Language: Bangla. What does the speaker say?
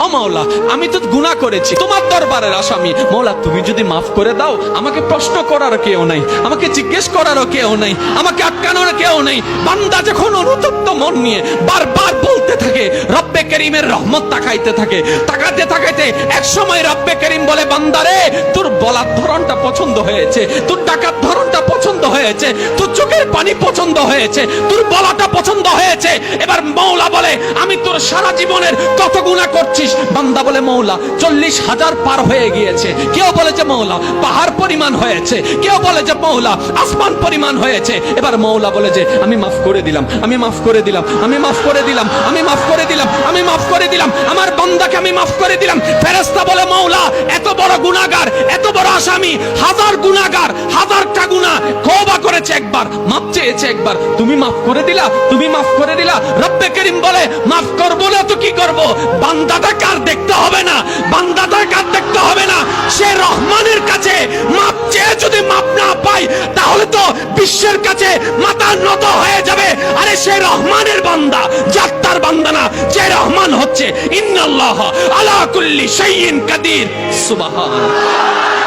ও মাওলা আমি তো গুনাহ করেছি, তোমার দরবারের আসামি। মাওলা তুমি যদি মাফ করে দাও, আমাকে প্রশ্ন করার কেউ নাই, আমাকে জিজ্ঞেস করারও কেউ নাই, আমাকে আটকানোর কেউ নেই। বান্দা যখন অনুতপ্ত মন নিয়ে বারবার বলতে থাকে, রব্বে করিমের রহমত তাকাইতে থাকে, তাকাতে তাকাইতে এক সময় রব্বে করিম বলে, বান্দারে তোর বলার ধরনটা পছন্দ হয়েছে, তোর ডাকার ধরনটা পছন্দ হয়েছে, তোর চোখের পানি পছন্দ হয়েছে, তোর বলাটা পছন্দ হয়েছে। এবার মওলা বলে, আমি তোর সারা জীবনের কত গুনাহ করছিস? বান্দা বলে, মওলা 40,000 পার হয়ে গিয়েছে। কেউ বলে যে মওলা পাহাড় পরিমাণ হয়েছে, কেউ বলে যে মওলা আসমান পরিমাণ হয়েছে। এবার মওলা বলে যে আমি মাফ করে দিলাম, আমি মাফ করে দিলাম, আমি মাফ করে দিলাম, আমি মাফ করে দিলাম, আমি মাফ করে দিলাম, আমার বান্দাকে আমি মাফ করে দিলাম। ফেরেশতা বলে, মওলা এত বড় গুনাহগার, এত বড় আসামি, হাজার গুনাহগার, হাজারটা গুনাহ তওবা করেছে একবার, মাফ চেয়েছে একবার, তুমি মাফ করে দিলা, তুমি মাফ করে দিলা। রব্বে করিম বলে, মাফ করব না তো কি করব? বান্দাটা কার দেখতে হবে না, বান্দাটা কার দেখতে হবে না, সে রহমানের কাছে মাফ চেয়ে যদি মাফ না পায়, তাহলে তো বিশ্বের কাছে মাথা নত হয়ে যাবে। আরে সে রহমানের বান্দা, জাত্তার বান্দা না, যে রহমান হচ্ছে ইন্নাল্লাহ আলা কুল্লি শাইইন কাদির। সুবহান।